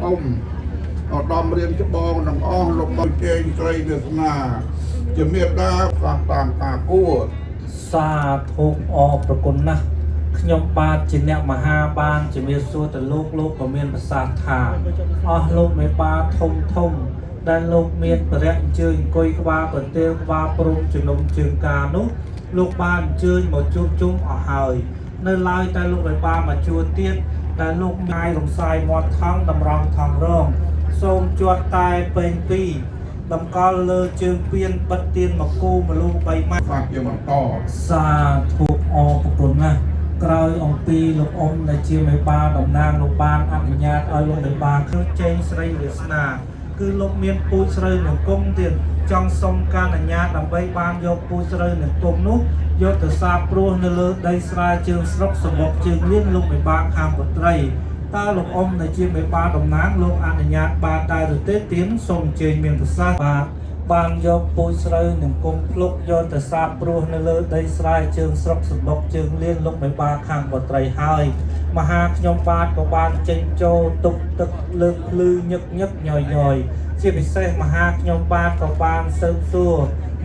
ធំឧត្តមរៀនច្បងទាំងអស់លោកបងជេងស្រីវាសនាជំរាបលាតាមការគួរសាធុអរប្រគុណណាស់ខ្ញុំបាទជាអ្នកមហាបានជំរាបសួរទៅលោកក៏មានប្រសាសន៍ថាអស់លោកមេបាធំដែលលោកមានបរិយអញ្ជើញអង្គុយក្បាលប្រទាលក្បាលព្រំជំនុំជើងការនោះលោកបានអញ្ជើញមកជួបជុំអស់ហើយនៅឡើយតែលោកមេបាមកជួបទៀតតែលោកងាយរំសាយមាត់ថងតម្រង់ថងរងសូមជាត់តែពេញពីតម្កល់លើជើងពៀនបិទទៀនមកគូមលូ3ម៉ាត់សាជាបន្តសាធុអរប្រគុណណាស់ក្រោយអំពីលោកអ៊ំដែលជាមេបាតំណាងលោកបានអនុញ្ញាតឲ្យលោកមេបាឃើញចេញស្រីវាសនាគឺលោកមានពូជស្រូវនឹងគុំទៀតចង់សុំការអនុញ្ញាតដើម្បីបានយកពូជស្រូវនឹងគុំនោះយកទៅសាបព្រោះនៅលើដីស្រែជើងស្រុកសមុទ្រជើងលៀនលោកមេបាខាងពុត្រីតើលោកអ៊ំដែលជាមេបាតំណាងលោកអនុញ្ញាតបានដែរឬទេទៀនសូមអញ្ជើញមានប្រសាសន៍បានយកពូជស្រូវនឹងគុំភ្លុកយកទៅសាបព្រោះនៅលើដីស្រែជើងស្រុកសមុទ្រជើងលៀនលោកមេបាខាងពុត្រីហើយមហាខ្ញុំបាទក៏បានចេញចូលទុកទឹកលើកភ្លឺញឹកញយជាពិសេសមហាខ្ញុំបាទក៏បានស៊ើបសួរ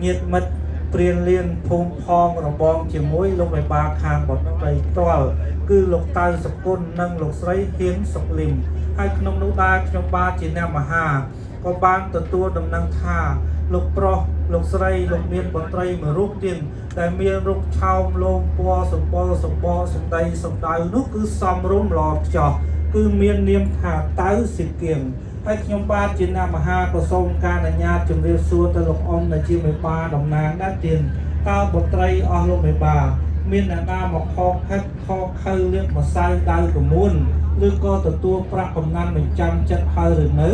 ញាតិមិត្តព្រានលៀនភូមិផងរបងជាមួយលោកមេបាខាងបុត្រីផ្ទាល់គឺលោកតៅសគុណនិងលោកស្រីហ៊ានសុកលឹមហើយក្នុងនោះដែរខ្ញុំបាទជាអ្នកមហាក៏បានទទួលដំណឹងថាលោកប្រុសលោកស្រីលោកមានបុត្រីមួយរូបទៀតដែលមានរូបឆោមលោមពណ៌សម្បុរសម្បកសម្ដីសម្ដៅនោះគឺសំរុំល្អខ្ចោះគឺមាននាមថាតៅសិគៀងហើយខ្ញុំបាទជាអ្នកមហាក៏សូមការអនុញ្ញាតជម្រាបសួរទៅលោកអ៊ំដែលជាមេបាតំណាងដែរទៀតតើបុត្រីអស់លោកមេបាមានអ្នកណាមកខកហិតខកខៅលៀកម្សៅដៅកមួនឬក៏ទទួលប្រាក់កំណាន់បញ្ចាំចិត្តហើយឬនៅ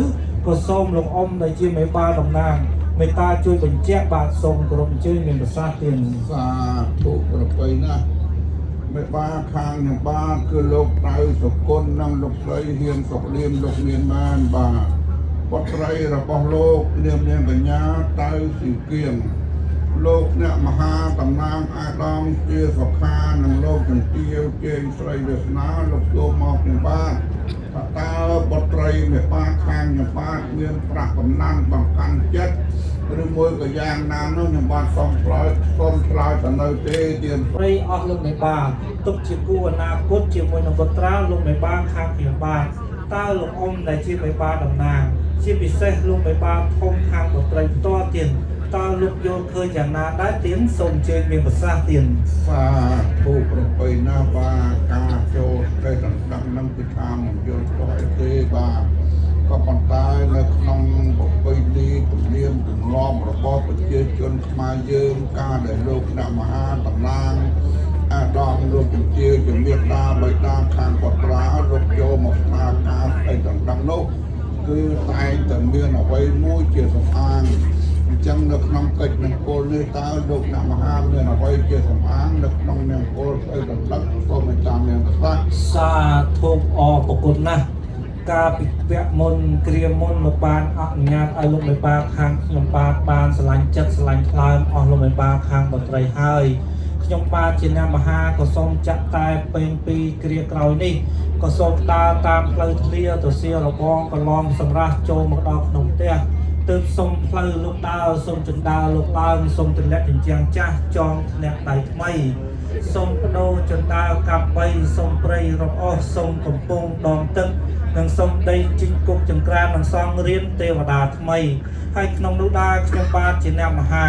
ក៏សូមលោកអ៊ំដែលជាមេបាតំណាងមេត្តាជួយបញ្ជាក់បាទសូមគោរពអញ្ជើញមានប្រសាសន៍ទៀតសាធុប្រពៃណាមេបាខាងខ្ញុំបាទគឺលោកតៅសុគន្ធនិងលោកស្រីហ៊ានសុកលៀមលោកមានបានបាទបុត្រីរបស់លោកនាមកញ្ញាតៅស៊ីគៀងលោកអ្នកមហាតំណាងអាដាមជាសុខានិងលោកជំទាវជេងស្រីវាសនាលោកចូលមកខ្ញុំបាទតើបុត្រីមេបាខាងខ្ញុំបាទមានប្រាក់កំណានបង្កាន់ចិត្តឬមួយក៏យ៉ាងណានោះខ្ញុំបាទសូមឆ្លើយទៅនៅទេទៀតព្រៃអស់លោកមេបាទុកជាគូអនាគតជាមួយនឹងបុត្រាលោកមេបាខាងខ្ញុំបាទតើលោកអ៊ំដែលជាមេបាតំណាងជាពិសេសលោកមេបាធំខាងបុត្រីផ្ទាល់ទៀតតើលោកយល់ឃើញយ៉ាងណាដែរទៀតសូមអញ្ជើញមានប្រសាសន៍ទៀតសាធុប្រពៃណាបាទការចូលទៅដល់នឹងពីថាមិនយល់ទៅទេបាទក៏ប៉ុន្តែនៅក្នុងប្រពៃណីទំនៀមទម្លាប់របស់ប្រជាជនខ្មែរយើងការដែលលោកអ្នកមហាតំណាងអាដាមលោកជំទាវជំរាបដាបៃតាខាងបុត្រាលោកយកមកស្ដារការស្អីដល់នោះគឺតែងតែមានអ្វីមួយជាសំអាងអញ្ចឹងនៅក្នុងកិច្ចមង្គលនេះតើលោកអ្នកមហាមានអ្វីជាសំអាងនៅក្នុងមង្គលស្អីដល់សូមតាមមានប្រសាសន៍សាធុអរប្រគុណណាស់ការពិភាក្សាមុនគ្រាមុនលោកបានអនុញ្ញាតឲ្យលោកមេបាខាងខ្ញុំបាទបានឆ្លាញ់ចិត្តឆ្លាញ់ថ្លើមអស់លោកមេបាខាងបុត្រីហើយខ្ញុំបាទជាអ្នកមហាក៏សូមចាក់តែពេញពីគ្រាក្រោយនេះក៏សូមដើរតាមផ្លូវធ្លាទៅសៀរបងកន្លងសម្រាប់ចូលមកដល់ក្នុងផ្ទះទើបសុំផ្លូវលោកដើរសុំចិន្តាលោកឡើងសុំទម្លាក់ជញ្ជាំងចាស់ចងធ្នាក់ដៃថ្មីសុំបដូរចិន្តាកាប់បីសុំព្រៃរកអស់សុំកំពង់ដងទឹកនិងសុំដីជីងគុកចង្ក្រាននិងសង់រៀនទេវតាថ្មីហើយក្នុងនោះដែរខ្ញុំបាទជាអ្នកមហា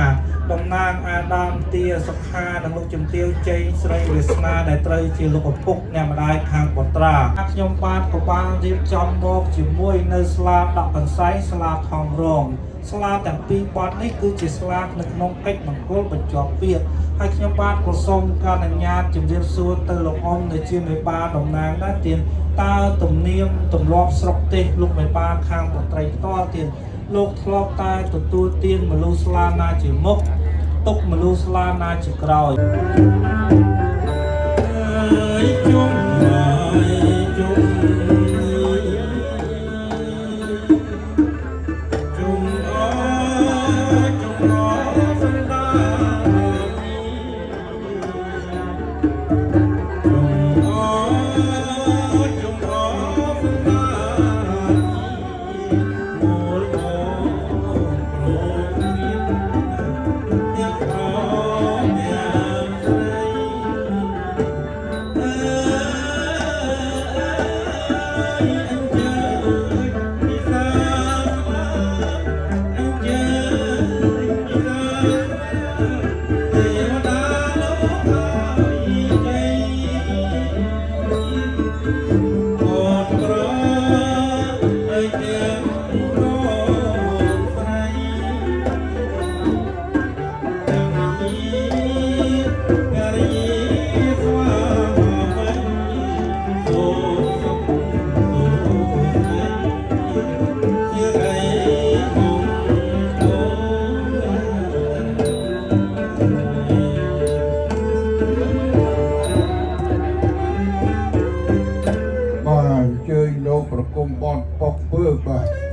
តំណាងអាដាមទាសុខានិងលោកជំទាវជ័យស្រីវាសនាដែលត្រូវជាលោកឪពុកអ្នកម្ដាយខាងបុត្រាខ្ញុំបាទក៏បានរៀបចំមកជាមួយនៅស្លាដាក់កន្សែងស្លាថងរងស្លាទាំងពីរបទនេះគឺជាស្លានៅក្នុងកិច្ចមង្គលបញ្ចប់ពាក្យហើយខ្ញុំបាទក៏សូមការអនុញ្ញាតជម្រាបសួរទៅលោកអ៊ំដែលជាមេបាតំណាងដែរទៀតតើទំនៀមទម្លាប់ស្រុកទេសលោកមេបាខាងបុត្រីផ្ទាល់ទៀតលោកធ្លាប់តែទទួលទានមនុស្សស្លាណាជាមុខទុកមនុស្សស្លាណាជាក្រោយជុំជុំ បាទអញ្ជើញលោកប្រគំបនប៉ុកពើបាទ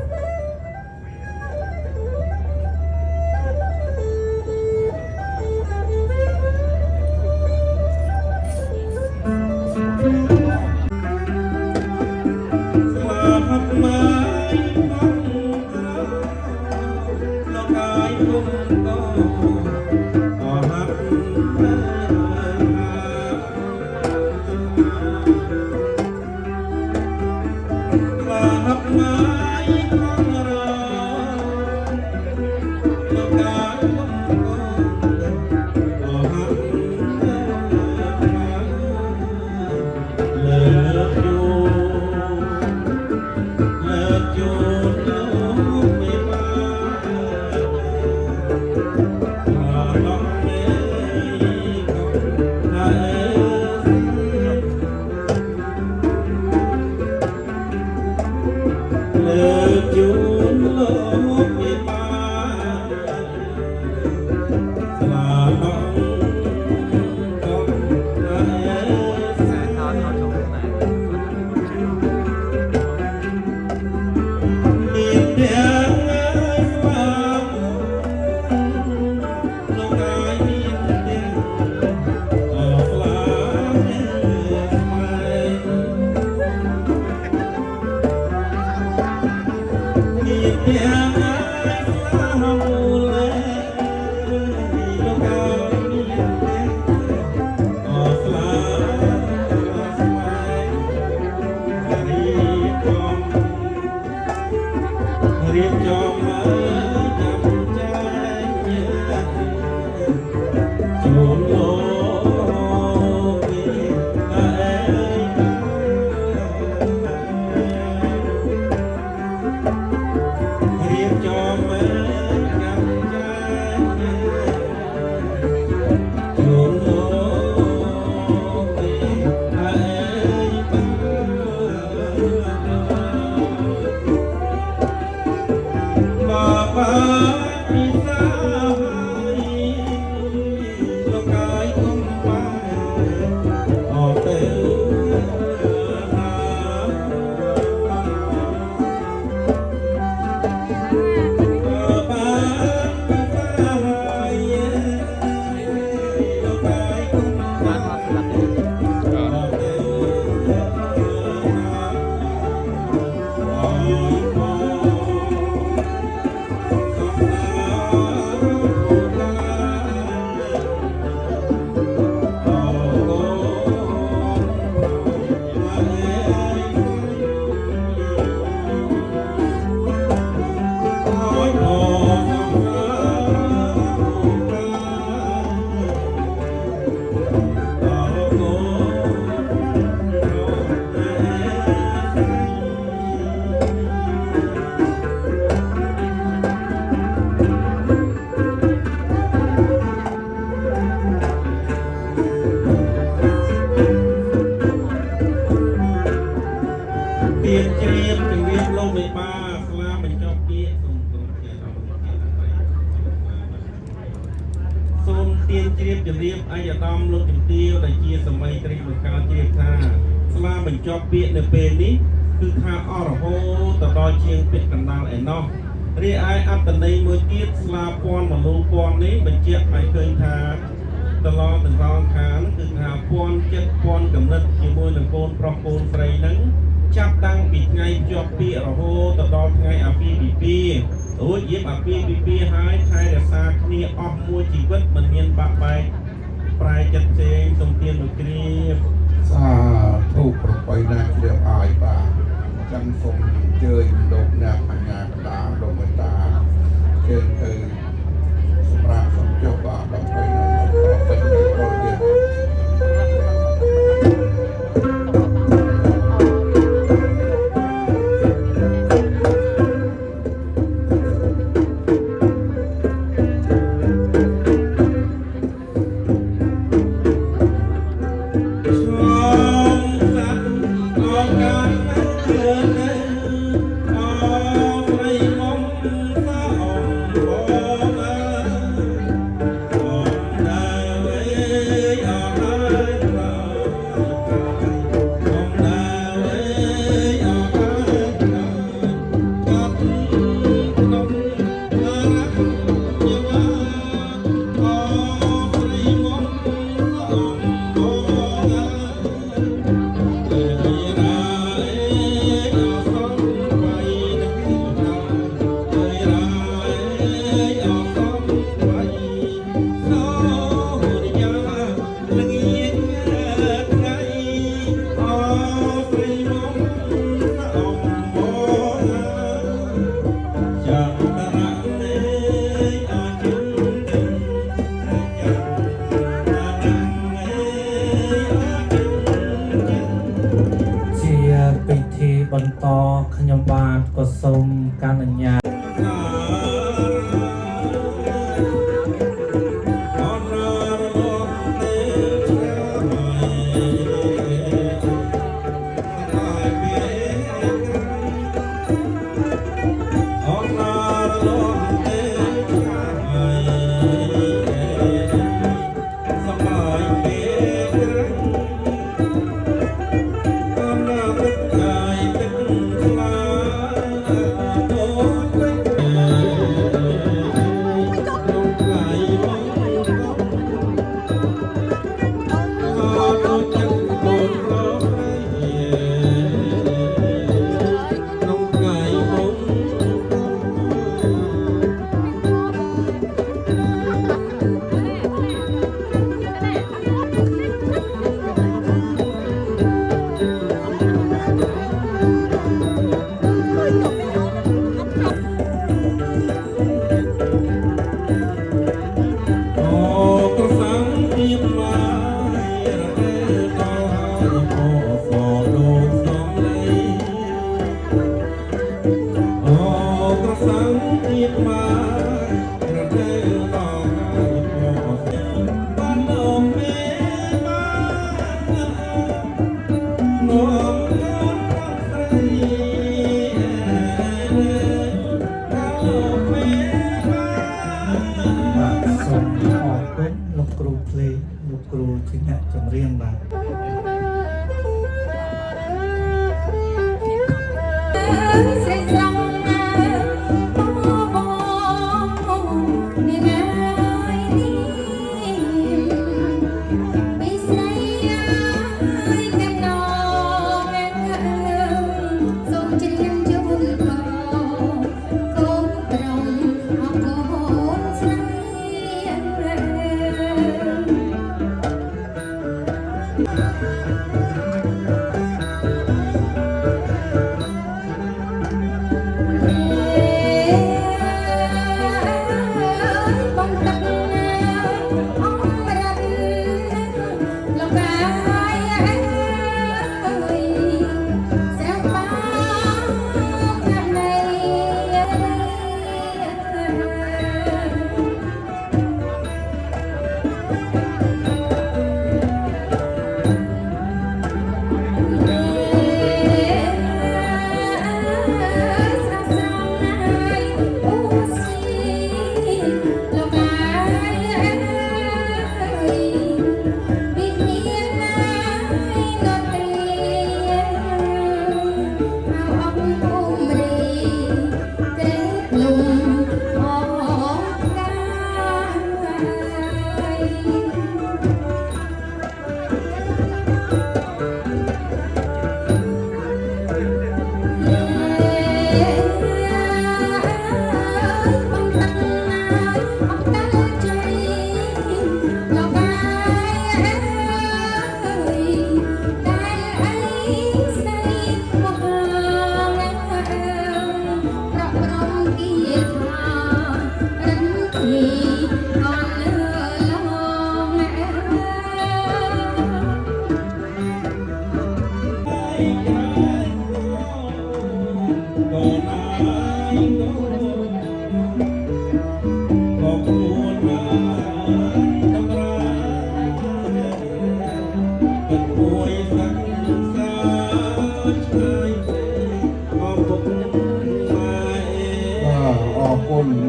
ទានជ្រាបជំរាបអាយដាមលោកជំទាវដែលជាសម័យត្រីបង្កើតជ្រាបថាស្លាបញ្ចប់ពាក្យនៅពេលនេះគឺថាអរហូតទៅដល់ជាងពាក្យកណ្ដាលឯណោះរីឯអត្តន័យមួយទៀតស្លាពាន់មនុស្សពាន់នេះបញ្ជាក់ឲ្យឃើញថាតឡងទាំងសងខាងគឺថាពាន់ចិត្តពាន់កំណត់ជាមួយនឹងកូនប្រុសកូនស្រីហ្នឹងចាប់តាំងពីថ្ងៃជាប់ពាក្យរហូតទៅដល់ថ្ងៃអាពាហ៍ពិពាហ៍រួចយាបអាពាហ៍ពិពាហ៍ហើយថែរក្សាគ្នាអស់មួយជីវិតមិនមានបាក់បែកប្រែចិត្តផ្សេងសូមទានលោកជ្រាប សាធុប្របីណាជ្រាបឲ្យបាទចឹងសូមអញ្ជើញលោកអ្នកបញ្ញាកណ្ដាលលោកមេត្តាជើញទៅសម្រាប់សំចុះបាទដើម្បីនឹងប្រសិទ្ធភាពរបស់យើង Oh សូមការអនុញ្ញាត សូមអរគុណលោកគ្រូភ្លេងលោកគ្រូជាអ្នកចម្រៀងបាទ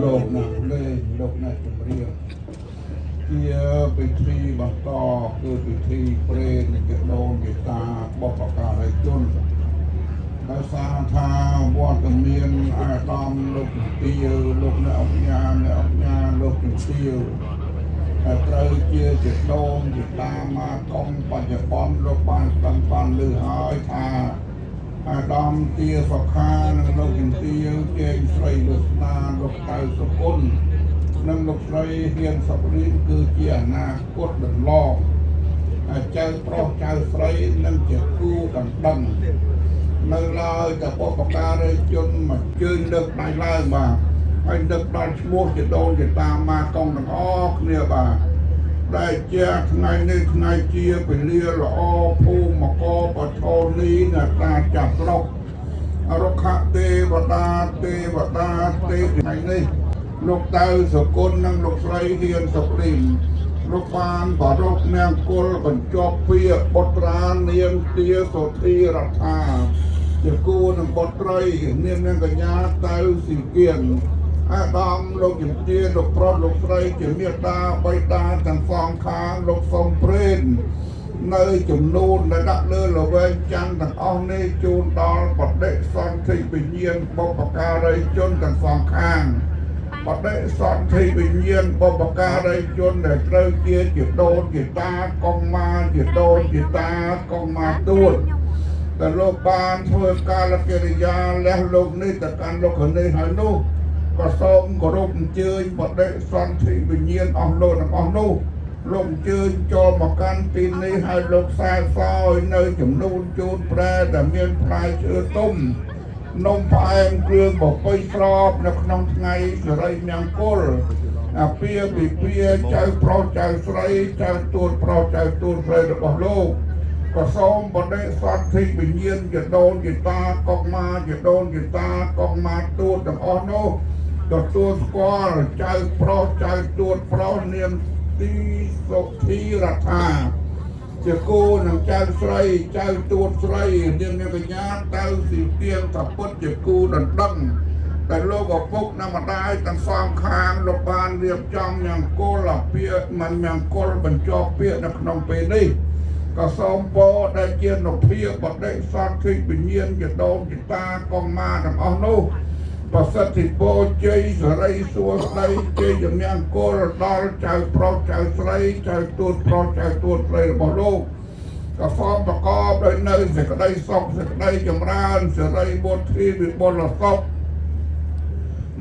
លោកណាលេងលោកណាចម្រៀងជាពិធីបន្តគឺពិធីព្រេនជាដូនជាតាបុព្វការីជនដោយសារថាវត្តមានអាដាមលោកជំទាវលោកអ្នកអង្គញាលោកជំទាវតែត្រូវជាដូនជាតាមកកុំបច្ចុប្បន្នលោកបានស្គាល់បានឮហើយថាអាដាមទាសុខានិងលោកជំទាវជេងស្រីលុស្នាលោកកៅសុគន្ធនិងលោកស្រីហ៊ានសុរីគឺជាអនាគតដ៏ល្អចៅប្រុសចៅស្រីនឹងជាគូដណ្ដឹងនៅឡើយតែបុព្វការីជនមកជើញលើកដៃឡើងបាទហើយដឹកដល់ឈ្មោះជាដូនជាតាមកកងទាំងអស់គ្នាបាទដែលជាថ្ងៃនេះថ្ងៃជាពលាល្អភូមិមកបធនីអ្នកតាចាប់ស្រុក រុក្ខទេវតាទេវតាទេថ្ងៃនេះលោកតៅសុគន្ធនិងលោកស្រីហ៊ានសុព្រីមលោកបានបរោគនាងគុលបញ្ចប់ពាក្យបុត្រានាងទាសុធីរដ្ឋាជាគូនឹងបុត្រីនាងកញ្ញាតៅស៊ីគៀនអាដាមលោកជំទាវលោកប្រុសលោកស្រីជាមេតាបៃតាទាំងសងខាងលោកសុំព្រេននៅចំនួនដែលដាក់លើលវែងច័ន្ទទាំងអស់នេះជូនដល់បដិសន្ធិវិញ្ញាណបុព្វការីជនទាំងសងខាងបដិសន្ធិវិញ្ញាណបុព្វការីជនដែលត្រូវជាដូនជាតាកុមារជាដូនជាតាកុមារទួតតែលោកបានធ្វើកាលកិរិយាលះលោកនេះទៅកាន់លោកនេះហើយនោះក៏សូមគោរពអញ្ជើញបដិសន្ធិវិញ្ញាណអស់លោកទាំងអស់នោះលោកអញ្ជើញចូលមកកាន់ទីនេះហើយលោកខ្សែសោយនៅចំនួនជូនប្រែដែលមានផ្លែឈើទុំនំផ្អែមគ្រឿងបបិស្របនៅក្នុងថ្ងៃសិរីមង្គលអាពាពិពាចៅប្រុសចៅស្រីចៅទួតប្រុសចៅទួតស្រីរបស់លោកក៏សូមបដិសន្ធិវិញ្ញាណជាដូនជាតាកុមារជាដូនជាតាកុមារទួតទាំងអស់នោះទទួលស្គាល់ចៅប្រុសចៅទួតប្រុសនាងទីសុធីរដ្ឋាជាគូនឹងចៅស្រីចៅទួតស្រីនាងកញ្ញាតៅស៊ីគៀងថាពុតជាគូដណ្ដឹងតែលោកឪពុកនិងម្ដាយទាំងសងខាងលោកបានរៀបចំមង្គលអាពាហ៍មិនមង្គលបញ្ចប់ពាក្យនៅក្នុងពេលនេះក៏សូមពរដែលជានុភាពបដិសន្ធិវិញ្ញាណជាដូនជាតាកុមារទាំងអស់នោះប្រសិទ្ធិពរជ័យសរីសួស្តីជ័យមង្គលដល់ចៅប្រុសចៅស្រីចៅទួតប្រុសចៅទួតស្រីរបស់លោកក៏សូមប្រកបដោយនៅសេចក្តីសុខសេចក្តីចម្រើនសិរីបុទ្ធីវិបុលសុខ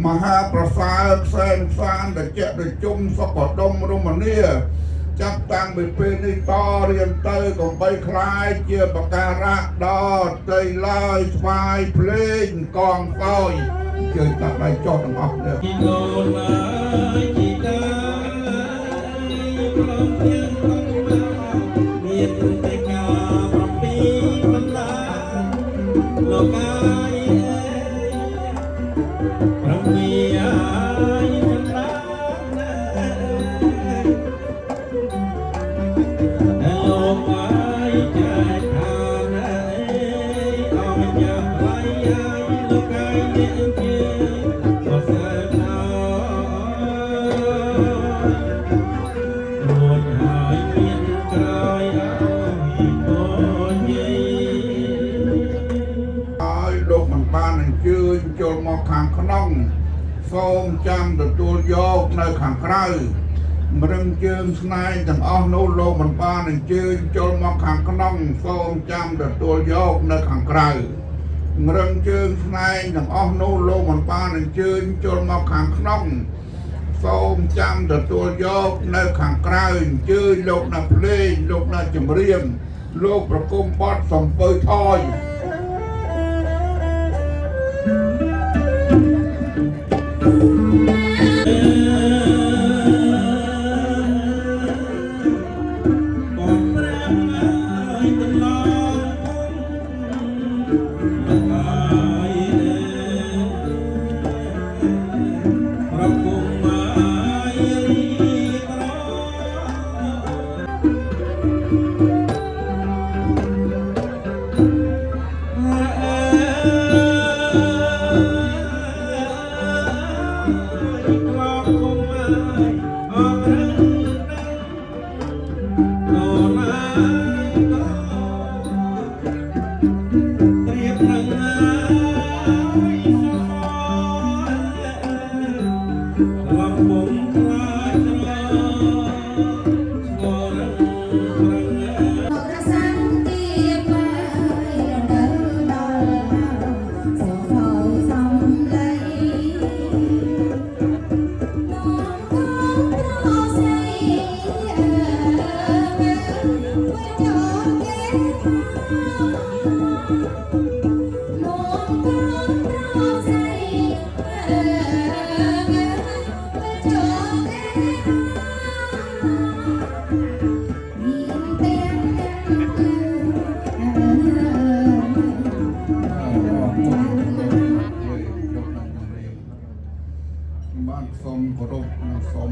មហាប្រសើរខ្សែនសានតជាតជុំសុខដុមរមនាចាប់តាំងពីពេលនេះតរៀនទៅកុំបីខ្លាយជាបការៈដល់តីឡើយស្វាយភ្លេងកងសោយជើញតាដៃចុះទាំងអស់នេះជីដូនឡើយជីតាប្រំយើងមានតែការប្រពីបណ្ដាលោកអាយប្រំពីអាយបណ្ដាលោកអាយចែកខាងអោយយ៉ាងไรលោកអាយនេះជាក៏សើចរួចហើយមានក្រោយអោយបងយាយហើយលោកមិនបានអញ្ជើញចូលមកខាងក្នុងសូមចាំទទួលយកនៅខាងក្រៅមរឹងជើងស្នែងទាំងអស់នោះលោកមិនបានអញ្ជើញចូលមកខាងក្នុងសូមចាំទទួលយកនៅខាងក្រៅមរឹងជើងស្នែងទាំងអស់នោះលោកមិនបានអញ្ជើញចូលមកខាងក្នុងសូមចាំទទួលយកនៅខាងក្រៅអញ្ជើញលោកណាភ្លេងលោកណាចម្រៀងលោកប្រគំបទសំពៅថយ បានសូមគោរពនិងសូម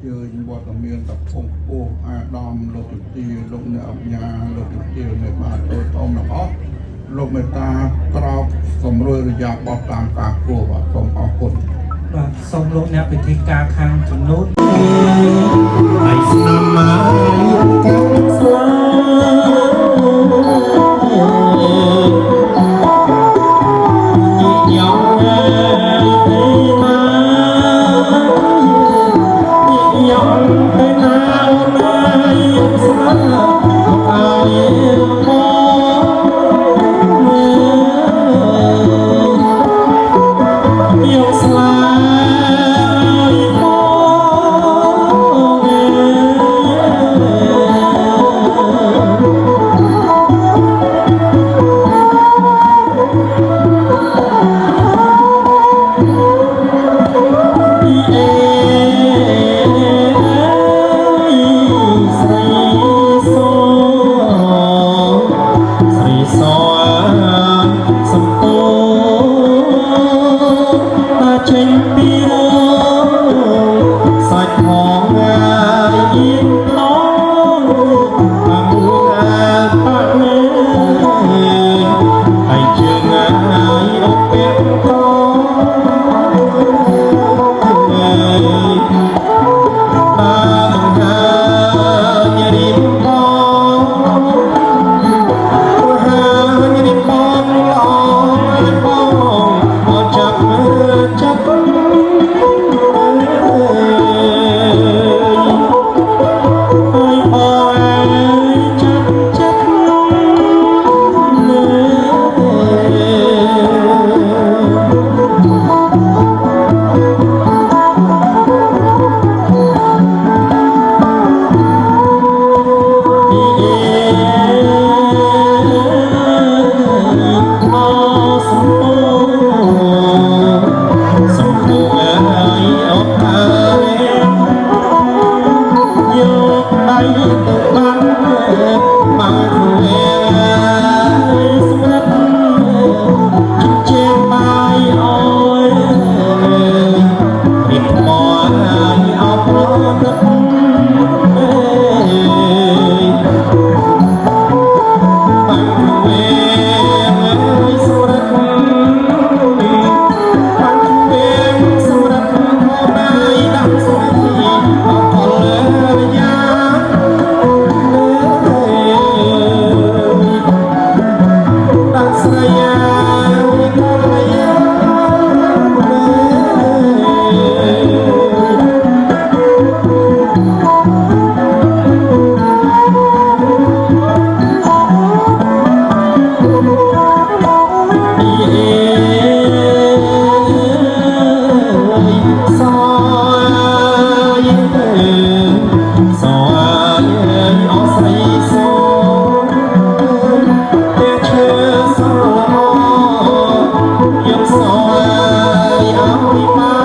ជើញវត្តមានតពងពោះអាដាមលោកជំទាវលោកអ្នកអញ្ញាលោកជំទាវនៃបាទតូចធំទាំងអស់លោកមេត្តាក្រោបសម្រួលរយៈបបតាមការគួរបាទសូមអរគុណ បាទសូមលោកអ្នកពិធីការខាងចំនួន ហើយស្នាមមកកាស្លាយ៉ាងទេណាយ៉ាងទេណាស្មាអាយមកស្លាចេញពីរសាច់ផងហើយអោអាមួបាក់មេហើយជើងហើយអត់ពាក់តបង្ហាញរៀបបងរៀបបងល្អបងអត់ចាប់មើលចាប់មក